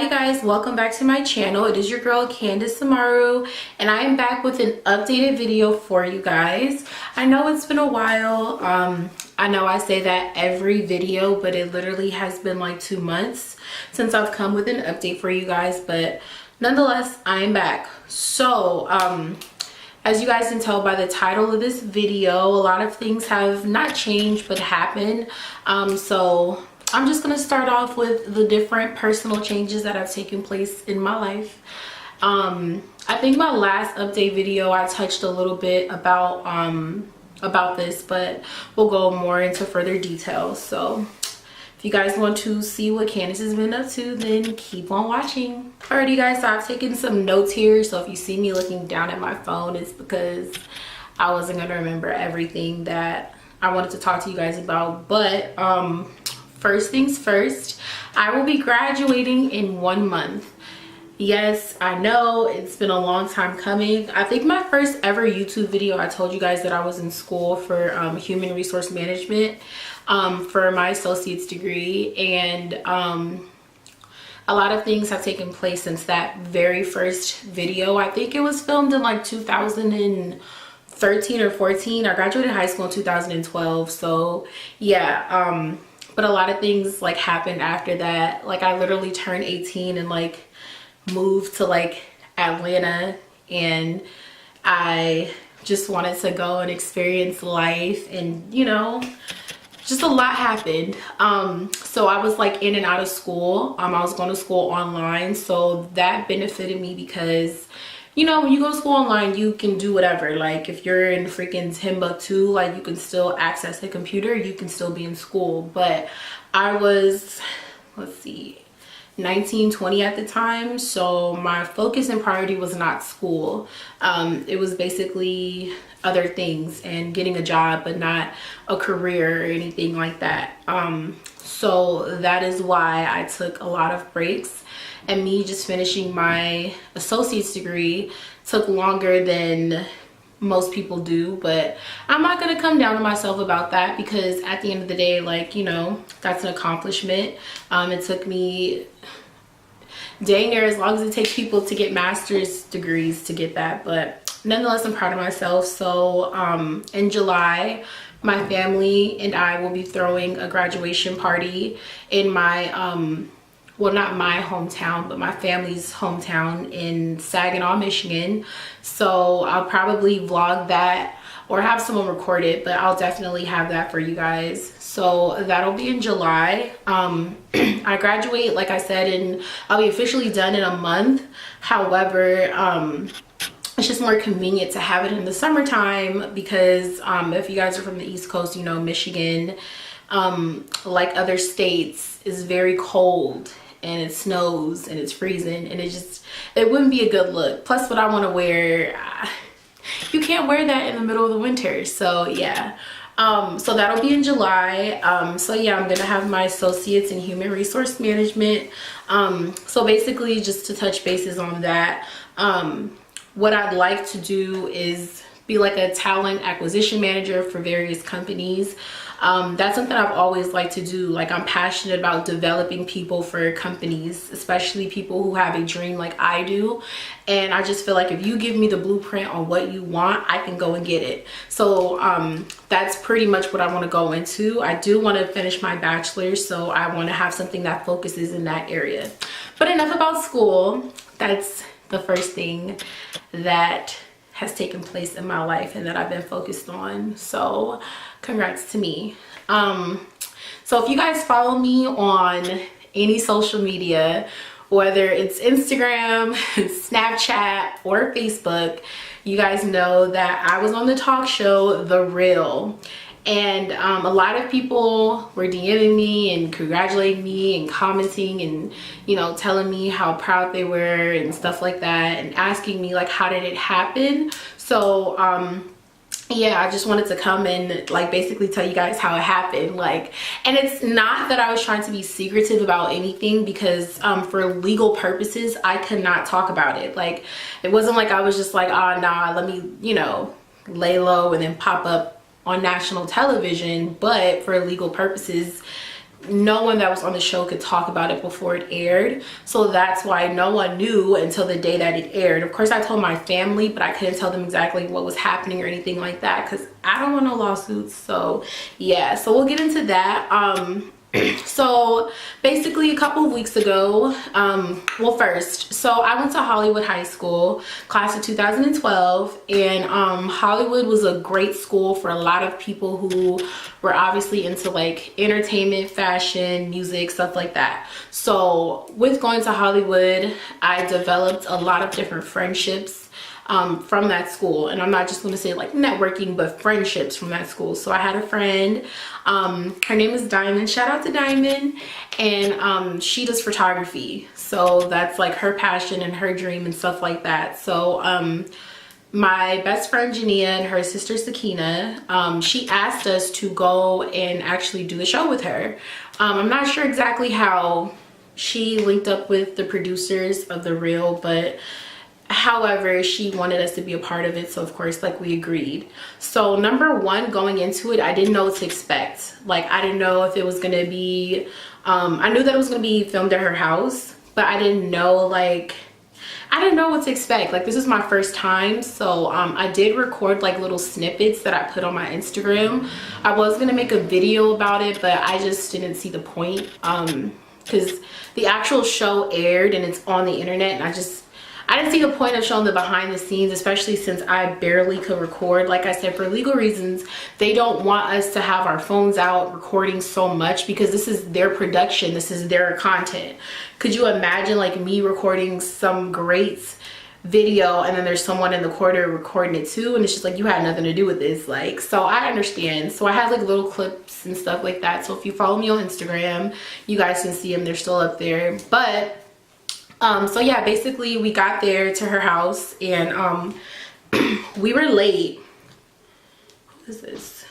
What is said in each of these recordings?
Hi guys, welcome back to my channel. It is your girl Candace Samaru, and I am back with an updated video for you guys. I know it's been a while. I know I say that every video, but it literally has been like 2 months since I've come with an update for you guys, but nonetheless, I am back. So as you guys can tell by the title of this video, a lot of things have not changed but happened. So I'm just gonna start off with the different personal changes that have taken place in my life. I think my last update video I touched a little bit about this, but we'll go more into further details. So if you guys want to see what Candace has been up to, then keep on watching. Alrighty guys, so I've taken some notes here, so if you see me looking down at my phone, it's because I wasn't gonna remember everything that I wanted to talk to you guys about. But first things first, I will be graduating in 1 month. Yes, I know it's been a long time coming. I think my first ever YouTube video, I told you guys that I was in school for human resource management for my associate's degree, and a lot of things have taken place since that very first video. I think it was filmed in like 2013 or 14. I graduated high school in 2012, so yeah. But a lot of things like happened after that. Like I literally turned 18 and like moved to like Atlanta, and I just wanted to go and experience life, and you know, just a lot happened. So I was like in and out of school. I was going to school online, so that benefited me because, you know, when you go to school online, you can do whatever. Like if you're in freaking Timbuktu, like you can still access the computer, you can still be in school. But I was, let's see, 19, 20 at the time, so my focus and priority was not school. It was basically other things and getting a job, but not a career or anything like that. So that is why I took a lot of breaks, and me just finishing my associate's degree took longer than most people do. But I'm not gonna come down on myself about that, because at the end of the day, like, you know, that's an accomplishment. It took me dang near as long as it takes people to get master's degrees to get that, but nonetheless, I'm proud of myself. So in July, my family and I will be throwing a graduation party in my well, not my hometown, but my family's hometown in Saginaw, Michigan. So I'll probably vlog that or have someone record it, but I'll definitely have that for you guys. So that'll be in July. I graduate, like I said, and I'll be officially done in a month. However, it's just more convenient to have it in the summertime, because if you guys are from the East Coast, you know, Michigan, like other states, is very cold, and it snows and it's freezing, and it wouldn't be a good look. Plus what I want to wear, you can't wear that in the middle of the winter. So yeah, so that'll be in July. So yeah, I'm gonna have my associates in human resource management. So basically, just to touch bases on that, what I'd like to do is be like a talent acquisition manager for various companies. That's something I've always liked to do. Like, I'm passionate about developing people for companies, especially people who have a dream like I do. And I just feel like if you give me the blueprint on what you want, I can go and get it. So that's pretty much what I want to go into. I do want to finish my bachelor's, so I want to have something that focuses in that area. But enough about school. That's the first thing that has taken place in my life and that I've been focused on. So congrats to me. So if you guys follow me on any social media, whether it's Instagram, Snapchat, or Facebook, you guys know that I was on the talk show The Real. And a lot of people were DMing me and congratulating me and commenting and, you know, telling me how proud they were and stuff like that, and asking me like, how did it happen? So yeah, I just wanted to come and like basically tell you guys how it happened. Like, and it's not that I was trying to be secretive about anything, because for legal purposes I could not talk about it. Like, it wasn't like I was just like, oh nah, let me, you know, lay low and then pop up on national television. But for legal purposes, no one that was on the show could talk about it before it aired, so that's why no one knew until the day that it aired. Of course I told my family, but I couldn't tell them exactly what was happening or anything like that because I don't want no lawsuits. So yeah, so we'll get into that. So basically a couple of weeks ago, well, first, so I went to Hollywood High School, class of 2012, and Hollywood was a great school for a lot of people who were obviously into like entertainment, fashion, music, stuff like that. So with going to Hollywood, I developed a lot of different friendships from that school, and I'm not just going to say like networking, but friendships from that school. So I had a friend, her name is Diamond, shout out to Diamond, and she does photography, so that's like her passion and her dream and stuff like that. So my best friend Jania and her sister Sakina, she asked us to go and actually do the show with her. I'm not sure exactly how she linked up with the producers of The Real, but however, she wanted us to be a part of it, so of course, like, we agreed. So number one, going into it, I didn't know what to expect. Like, I didn't know if it was gonna be I knew that it was gonna be filmed at her house, but I didn't know, like, I didn't know what to expect. Like, this is my first time, so I did record like little snippets that I put on my Instagram. I was gonna make a video about it, but I just didn't see the point because the actual show aired and it's on the internet, and I didn't see the point of showing the behind the scenes, especially since I barely could record. Like I said, for legal reasons, they don't want us to have our phones out recording so much because this is their production, this is their content. Could you imagine like me recording some great video and then there's someone in the corner recording it too, and it's just like, you had nothing to do with this? Like, so I understand. So I had like little clips and stuff like that. So if you follow me on Instagram, you guys can see them, they're still up there. But so yeah, basically we got there to her house, and we were late. What is this?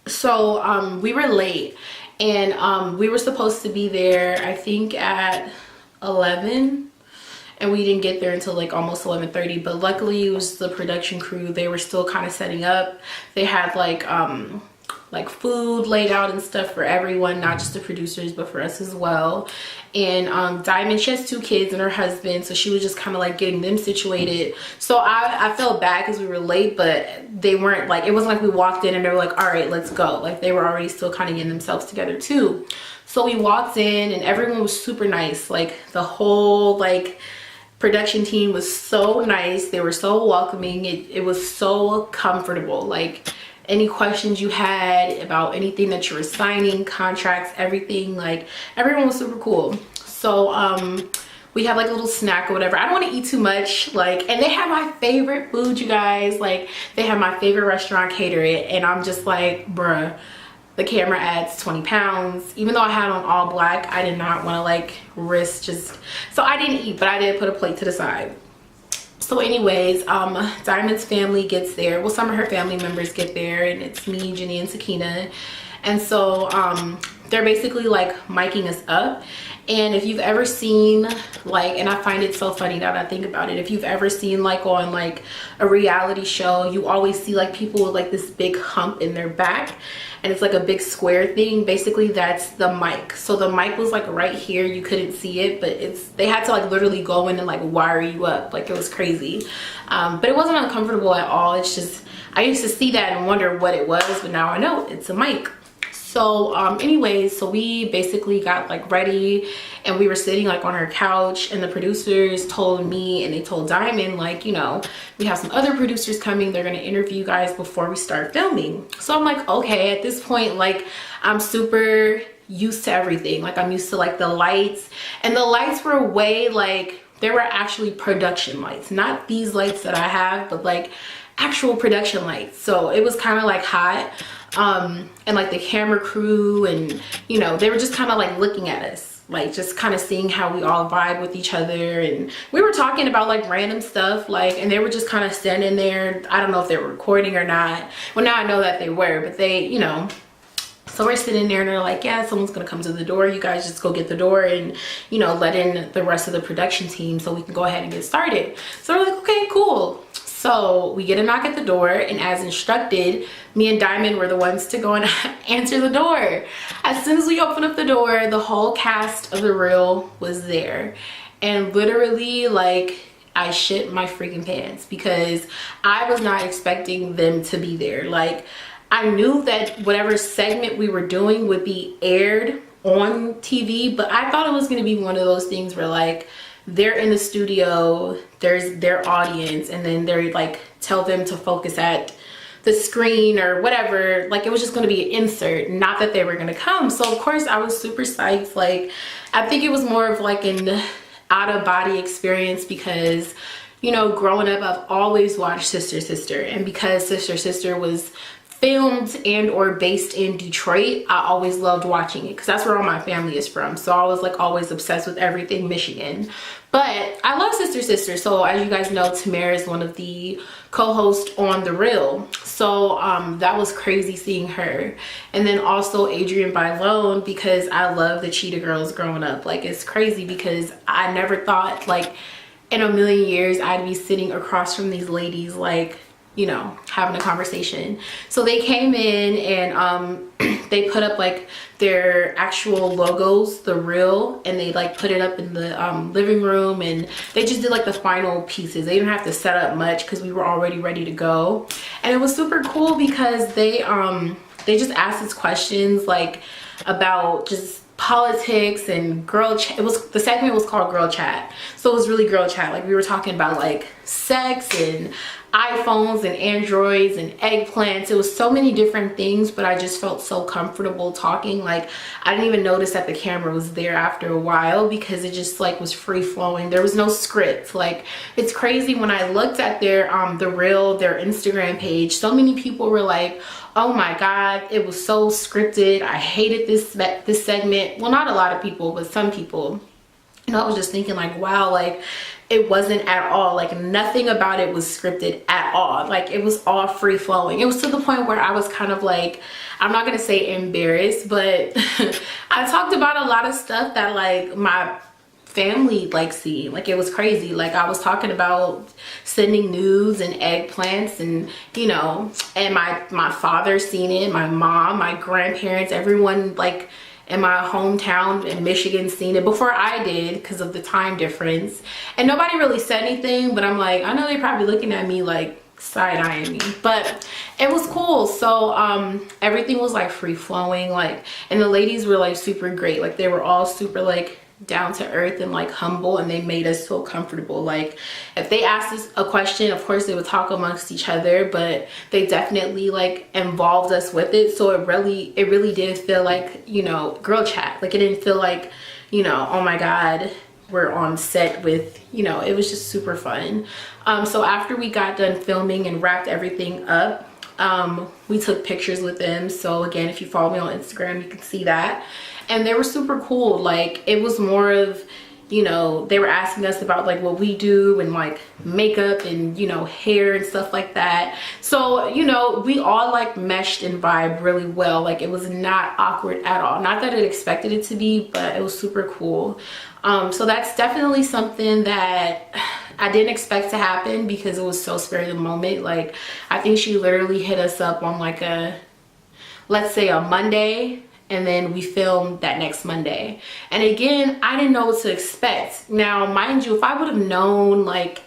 So we were late, and we were supposed to be there I think at 11, and we didn't get there until like almost 11:30. But luckily it was the production crew, they were still kind of setting up. They had like food laid out and stuff for everyone, not just the producers but for us as well. And Diamond, she has 2 kids and her husband, so she was just kind of like getting them situated. So I felt bad because we were late, but they weren't like, it wasn't like we walked in and they were like, all right, let's go. Like, they were already still kind of getting themselves together too. So we walked in and everyone was super nice. Like, the whole like production team was so nice, they were so welcoming. It was so comfortable. Like, any questions you had about anything that you were signing, contracts, everything, like, everyone was super cool. So we had like a little snack or whatever. I don't want to eat too much, like, and they have my favorite food, you guys. Like, they have my favorite restaurant cater it, and I'm just like, bruh, the camera adds 20 pounds. Even though I had on all black, I did not want to like risk just, so I didn't eat, but I did put a plate to the side. So anyways, Diamond's family gets there. Well, some of her family members get there, and it's me, Jenny, and Sakina. And so they're basically like miking us up. And if you've ever seen, like, and I find it so funny now that I think about it, if you've ever seen like on like a reality show, you always see like people with like this big hump in their back, and it's like a big square thing. Basically, that's the mic. So the mic was like right here, you couldn't see it, but they had to like literally go in and like wire you up. Like, it was crazy. But it wasn't uncomfortable at all. It's just, I used to see that and wonder what it was, but now I know it's a mic. So anyways, so we basically got like ready, and we were sitting like on her couch, and the producers told me, and they told Diamond, like, you know, we have some other producers coming, they're gonna interview you guys before we start filming. So I'm like, okay. At this point, like, I'm super used to everything. Like, I'm used to like the lights, and the lights were way like, they were actually production lights, not these lights that I have, but like actual production lights. So it was kind of like hot. And like the camera crew, and you know, they were just kind of like looking at us, like just kind of seeing how we all vibe with each other. And we were talking about like random stuff, like, and they were just kind of standing there. I don't know if they were recording or not. Well, now I know that they were, but they, you know, so we're sitting there and they're like, yeah, someone's gonna come to the door, you guys just go get the door and, you know, let in the rest of the production team so we can go ahead and get started. So we're like, okay, cool. So we get a knock at the door, and as instructed, me and Diamond were the ones to go and answer the door. As soon as we opened up the door, the whole cast of The Real was there. And literally, like, I shit my freaking pants because I was not expecting them to be there. Like, I knew that whatever segment we were doing would be aired on TV, but I thought it was going to be one of those things where, like, they're in the studio, there's their audience, and then they're like tell them to focus at the screen or whatever. Like, it was just going to be an insert, not that they were going to come. So of course I was super psyched. Like, I think it was more of like an out-of-body experience because, you know, growing up I've always watched Sister Sister, and because Sister Sister was filmed and or based in Detroit, I always loved watching it because that's where all my family is from. So I was like always obsessed with everything Michigan. But I love Sister Sister. So as you guys know, Tamara is one of the co-hosts on The Real. So that was crazy seeing her. And then also Adrienne Bailon, because I love the Cheetah Girls growing up. Like, it's crazy because I never thought like in a million years I'd be sitting across from these ladies, like, you know, having a conversation. So they came in and they put up like their actual logos, The Real, and they like put it up in the living room, and they just did like the final pieces. They didn't have to set up much because we were already ready to go. And it was super cool because they just asked us questions like about just politics and girl chat. It was, the segment was called Girl Chat, so it was really girl chat. Like, we were talking about like sex and iPhones and Androids and eggplants. It was so many different things, but I just felt so comfortable talking. Like, I didn't even notice that the camera was there after a while because it just like was free flowing. There was no script. Like, it's crazy when I looked at their The Real, their Instagram page, so many people were like, oh my god, it was so scripted, I hated this segment. Well, not a lot of people, but some people. And I was just thinking like, wow, like, it wasn't at all, like, nothing about it was scripted at all. Like, it was all free flowing. It was to the point where I was kind of like, I'm not gonna say embarrassed, but I talked about a lot of stuff that like my family like seeing. Like, it was crazy. Like, I was talking about sending nudes and eggplants, and you know, and my father seen it, my mom, my grandparents, everyone like in my hometown in Michigan seen it before I did because of the time difference. And nobody really said anything, but I'm like, I know they're probably looking at me like side-eyeing me, but it was cool. So everything was like free flowing, like, and the ladies were like super great. Like, they were all super like down to earth and like humble, and they made us feel comfortable. Like, if they asked us a question, of course they would talk amongst each other, but they definitely like involved us with it. So it really did feel like, you know, girl chat. Like, it didn't feel like, you know, oh my god, we're on set with, you know, it was just super fun. So after we got done filming and wrapped everything up, we took pictures with them. So again, if you follow me on Instagram, you can see that. And they were super cool. Like, it was more of, you know, they were asking us about like what we do and like makeup and, you know, hair and stuff like that. So, you know, we all like meshed and vibe really well. Like, it was not awkward at all. Not that it expected it to be, but it was super cool. So that's definitely something that I didn't expect to happen because it was so spur of the moment. Like, I think she literally hit us up on like a, let's say a Monday, and then we filmed that next Monday. And again, I didn't know what to expect. Now, mind you, if I would have known like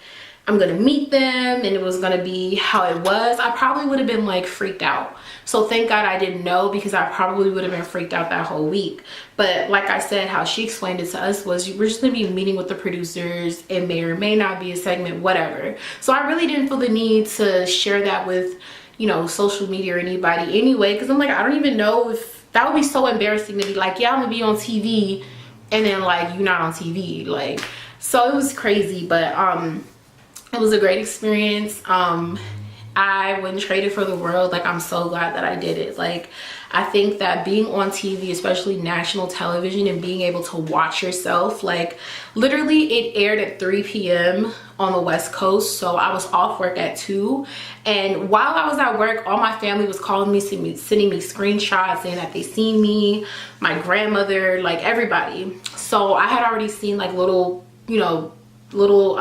I'm gonna meet them and it was gonna be how it was, I probably would have been like freaked out. So thank God I didn't know, because I probably would have been freaked out that whole week. But like I said, how she explained it to us was, we're just gonna be meeting with the producers. It may or may not be a segment, whatever. So I really didn't feel the need to share that with, you know, social media or anybody anyway, because I'm like, I don't even know if that would be so embarrassing to be like, yeah, I'm gonna be on TV, and then like you're not on TV. Like, so it was crazy, but it was a great experience. I wouldn't trade it for the world. Like, I'm so glad that I did it. Like, I think that being on TV, especially national television, and being able to watch yourself, like, literally it aired at 3 p.m. on the West Coast. So I was off work at 2. And while I was at work, all my family was calling me, sending me screenshots saying that they seen me, my grandmother, like everybody. So I had already seen like little, you know, little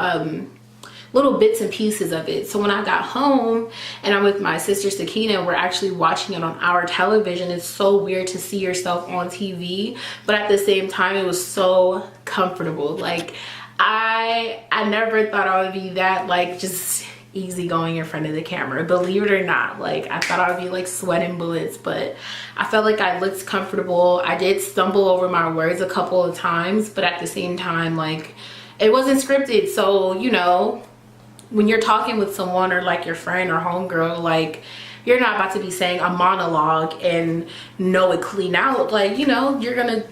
little bits and pieces of it. So when I got home and I'm with my sister Sakina, we're actually watching it on our television. It's so weird to see yourself on TV, but at the same time it was so comfortable. Like I never thought I would be that like just easygoing in front of the camera, believe it or not. Like I thought I would be like sweating bullets, but I felt like I looked comfortable. I did stumble over my words a couple of times, but at the same time, like it wasn't scripted. So you know, when you're talking with someone or like your friend or homegirl, like you're not about to be saying a monologue and know it clean out. Like, you know, you're gonna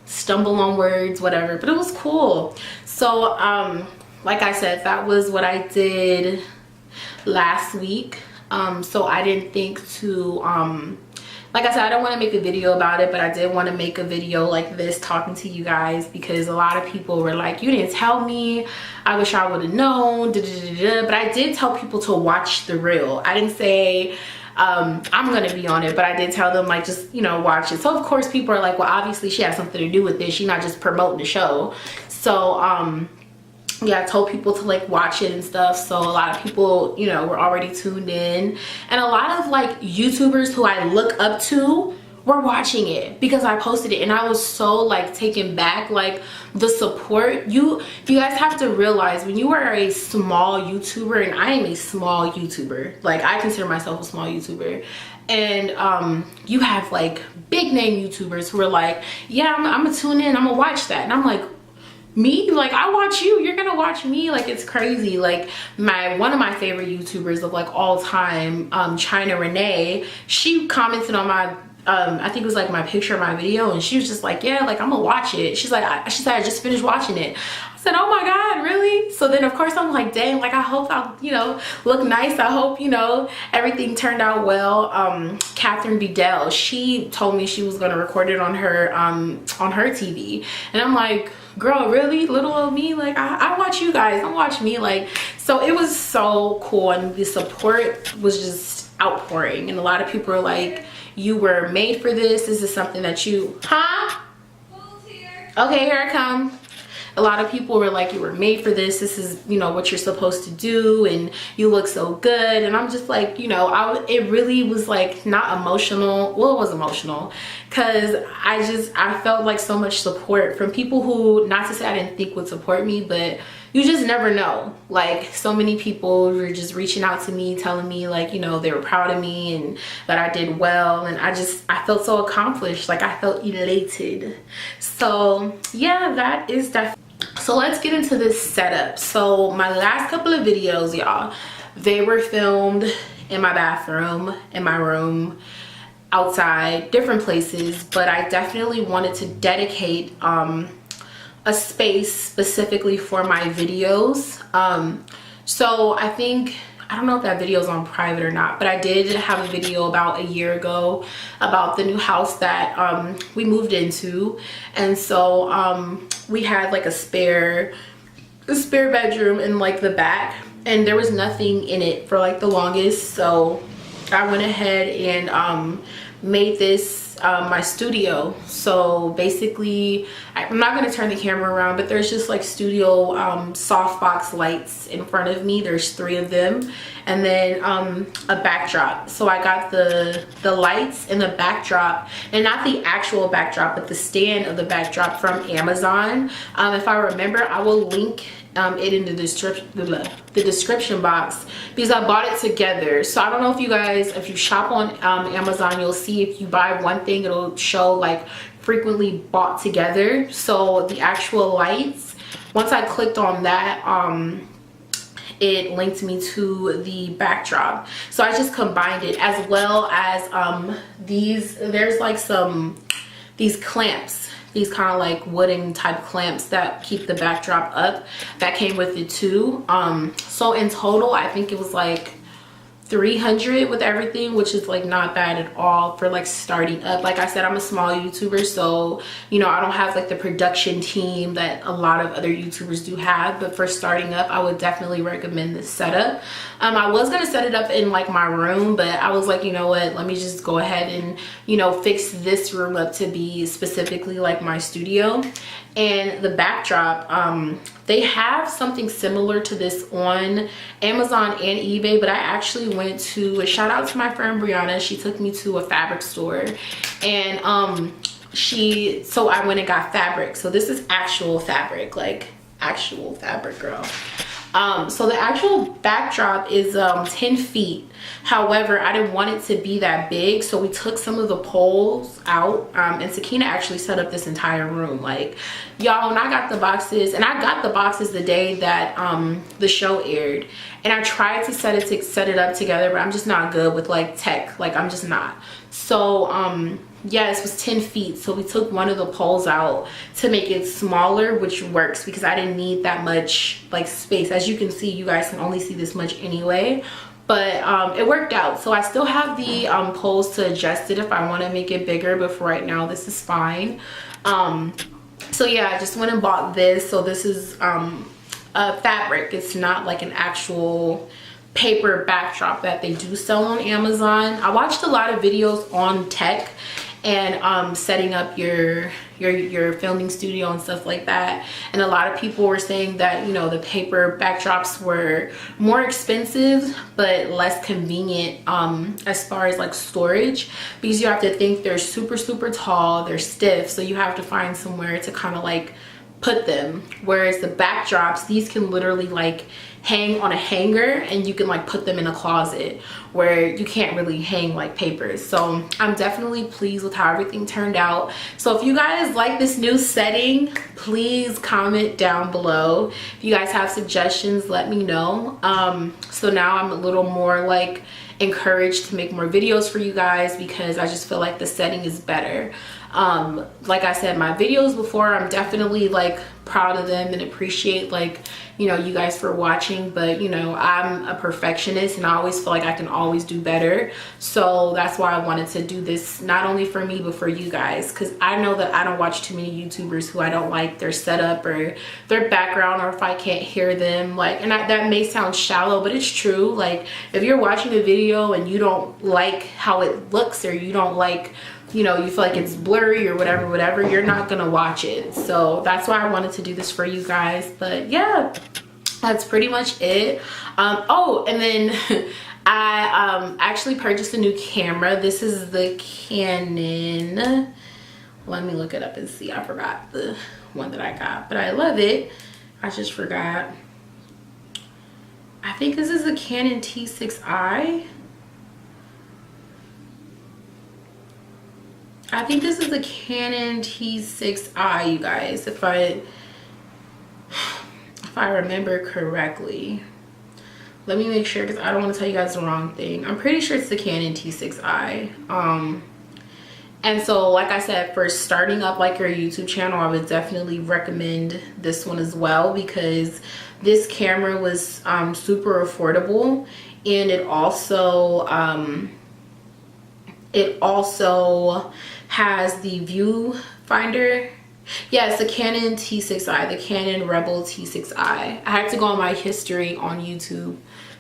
stumble on words, whatever. But it was cool. So like I said, that was what I did last week. So I didn't think to like I said, I don't want to make a video about it, but I did want to make a video like this talking to you guys, because a lot of people were like, you didn't tell me, I wish I would have known, but I did tell people to watch the reel. I didn't say I'm gonna be on it, but I did tell them like, just, you know, watch it. So of course people are like, well, obviously she has something to do with this, she's not just promoting the show. So yeah, I told people to like watch it and stuff. So a lot of people, you know, were already tuned in, and a lot of like YouTubers who I look up to were watching it because I posted it, and I was so like taken back, like the support. You guys have to realize, when you are a small YouTuber, and I am a small YouTuber, like I consider myself a small YouTuber, and you have like big name YouTubers who are like, yeah, I'm gonna tune in, I'm gonna watch that, and I'm like, me? Like, I watch you, you're gonna watch me? Like, it's crazy. Like one of my favorite YouTubers of like all time, China Renee, she commented on my I think it was like my picture of my video, and she was just like, yeah, like I'm gonna watch it. She's like, she said I just finished watching it. I said, oh my god, really? So then of course I'm like, dang, like I hope I'll, you know, look nice. I hope, you know, everything turned out well. Catherine Bedell, she told me she was gonna record it on her TV, and I'm like, girl, really? Little old me? Like I watch you guys, don't watch me. Like, so it was so cool, and the support was just outpouring, and a lot of people are like, you were made for this. This is something that you, okay, here I come. A lot of people were like, you were made for this. This is, you know, what you're supposed to do, and you look so good. And I'm just like, you know, it really was like not emotional. Well, it was emotional because I felt like so much support from people who, not to say I didn't think would support me, but you just never know. Like, so many people were just reaching out to me, telling me like, you know, they were proud of me and that I did well. And I felt so accomplished. Like, I felt elated. So yeah, that is definitely. So let's get into this setup. So my last couple of videos, y'all, they were filmed in my bathroom, in my room, outside, different places. But I definitely wanted to dedicate a space specifically for my videos. So I think, I don't know if that video is on private or not, but I did have a video about a year ago about the new house that we moved into. And so we had like a spare bedroom in like the back, and there was nothing in it for like the longest. So I went ahead and made this my studio. So basically, I'm not going to turn the camera around, but there's just like studio softbox lights in front of me. There's 3 of them, and then a backdrop. So I got the lights and the backdrop, and not the actual backdrop, but the stand of the backdrop from Amazon. If I remember, I will link it in the description box, because I bought it together. So I don't know if you guys, if you shop on Amazon, you'll see if you buy one thing, it'll show like frequently bought together. So the actual lights, once I clicked on that, it linked me to the backdrop. So I just combined it, as well as there's like these clamps, these kind of like wooden type clamps that keep the backdrop up, that came with it too. So in total, I think it was like $300 with everything, which is like not bad at all for like starting up. Like I said, I'm a small YouTuber, so you know, I don't have like the production team that a lot of other YouTubers do have, but for starting up, I would definitely recommend this setup. I was gonna set it up in like my room, but I was like, you know what, let me just go ahead and, you know, fix this room up to be specifically like my studio. And the backdrop, they have something similar to this on Amazon and eBay, but I actually went to a shout out to my friend Brianna. She took me to a fabric store, and so I went and got fabric. So this is actual fabric, like actual fabric, girl. So the actual backdrop is 10 feet. However, I didn't want it to be that big, so we took some of the poles out, and Sakina actually set up this entire room. Like, y'all, when I got the boxes, and I got the boxes the day that the show aired, and I tried to set it up together, but I'm just not good with like tech. Like, I'm just not. So yeah, this was 10 feet, so we took one of the poles out to make it smaller, which works because I didn't need that much like space. As you can see, you guys can only see this much anyway, but it worked out. So I still have the poles to adjust it if I want to make it bigger, but for right now this is fine. So yeah, I just went and bought this. So this is a fabric. It's not like an actual paper backdrop that they do sell on Amazon. I watched a lot of videos on tech and setting up your filming studio and stuff like that, and a lot of people were saying that, you know, the paper backdrops were more expensive but less convenient as far as like storage, because you have to think they're super tall, they're stiff, so you have to find somewhere to kind of like put them. Whereas the backdrops, these can literally like hang on a hanger, and you can like put them in a closet where you can't really hang like papers. So I'm definitely pleased with how everything turned out. So if you guys like this new setting, please comment down below. If you guys have suggestions, let me know. So now I'm a little more like encouraged to make more videos for you guys, because I just feel like the setting is better. Like I said, my videos before, I'm definitely like proud of them and appreciate like, you know, you guys for watching, but you know, I'm a perfectionist and I always feel like I can always do better. So that's why I wanted to do this, not only for me but for you guys, because I know that I don't watch too many YouTubers who I don't like their setup or their background, or if I can't hear them, like, and that may sound shallow, but it's true. Like, if you're watching a video and you don't like how it looks, or you don't like, you know, you feel like it's blurry or whatever, you're not gonna watch it. So that's why I wanted to do this for you guys. But yeah, that's pretty much it. Oh, and then I actually purchased a new camera. This is the Canon, let me look it up and see. I forgot the one that I got, but I love it. I just forgot. I think this is the Canon T6i. I think this is a Canon T6i, you guys, if I remember correctly. Let me make sure, because I don't want to tell you guys the wrong thing. I'm pretty sure it's the Canon T6i. And so, like I said, for starting up like your YouTube channel, I would definitely recommend this one as well, because this camera was super affordable, and it also has the viewfinder. Yeah, it's the Canon T6i, the Canon Rebel T6i. I had to go on my history on YouTube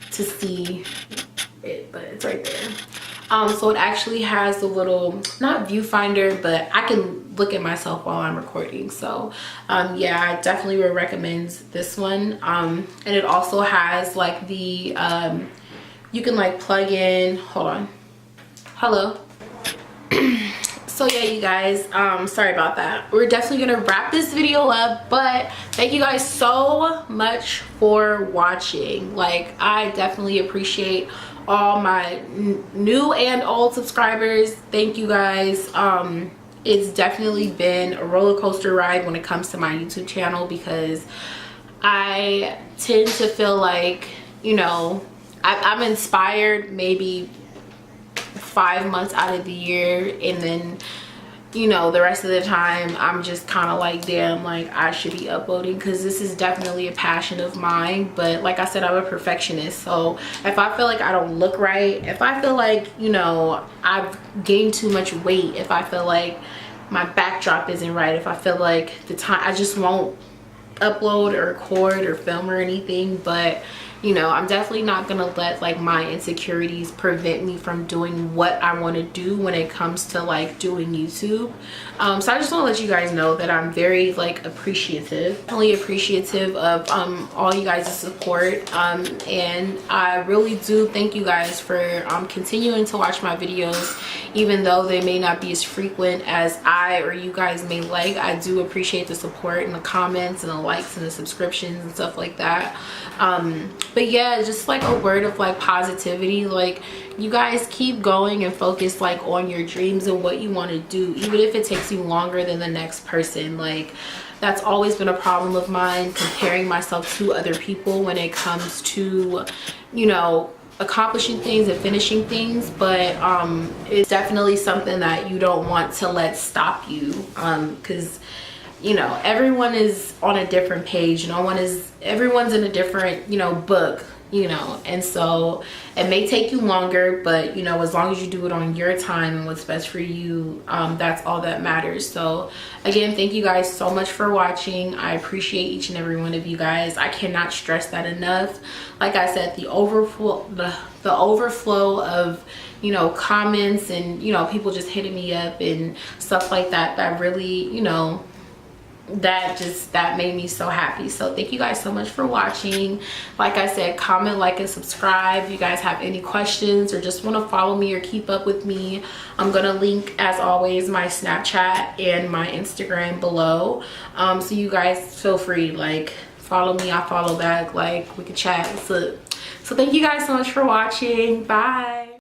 to see it, but it's right there. So it actually has a little, not viewfinder, but I can look at myself while I'm recording. So yeah, I definitely would recommend this one. And it also has like the you can like plug in, hold on, hello. So yeah, you guys, sorry about that. We're definitely gonna wrap this video up, but thank you guys so much for watching. Like, I definitely appreciate all my new and old subscribers. Thank you guys. It's definitely been a roller coaster ride when it comes to my YouTube channel, because I tend to feel like, you know, I'm inspired maybe 5 months out of the year, and then, you know, the rest of the time I'm just kind of like, damn, like I should be uploading, because this is definitely a passion of mine. But like I said, I'm a perfectionist, so if I feel like I don't look right, if I feel like, you know, I've gained too much weight, if I feel like my backdrop isn't right, if I feel like the time, I just won't upload or record or film or anything. But you know, I'm definitely not gonna let like my insecurities prevent me from doing what I want to do when it comes to like doing YouTube. So I just want to let you guys know that I'm very like appreciative, definitely appreciative of all you guys' support, and I really do thank you guys for continuing to watch my videos, even though they may not be as frequent as I or you guys may like. I do appreciate the support and the comments and the likes and the subscriptions and stuff like that. But yeah, just like a word of like positivity, like you guys keep going and focus like on your dreams and what you want to do, even if it takes you longer than the next person. Like that's always been a problem of mine, comparing myself to other people when it comes to, you know, accomplishing things and finishing things. But it's definitely something that you don't want to let stop you, because you know, everyone is on a different page. Everyone's in a different, you know, book, you know, and so it may take you longer, but you know, as long as you do it on your time and what's best for you, that's all that matters. So again, thank you guys so much for watching. I appreciate each and every one of you guys. I cannot stress that enough. Like I said, the overflow of, you know, comments and, you know, people just hitting me up and stuff like that, that really, you know, that made me so happy. So thank you guys so much for watching. Like I said, comment, like, and subscribe if you guys have any questions or just want to follow me or keep up with me. I'm gonna link, as always, my Snapchat and my Instagram below, so you guys feel free, like, follow me, I follow back, like we could chat. So thank you guys so much for watching. Bye.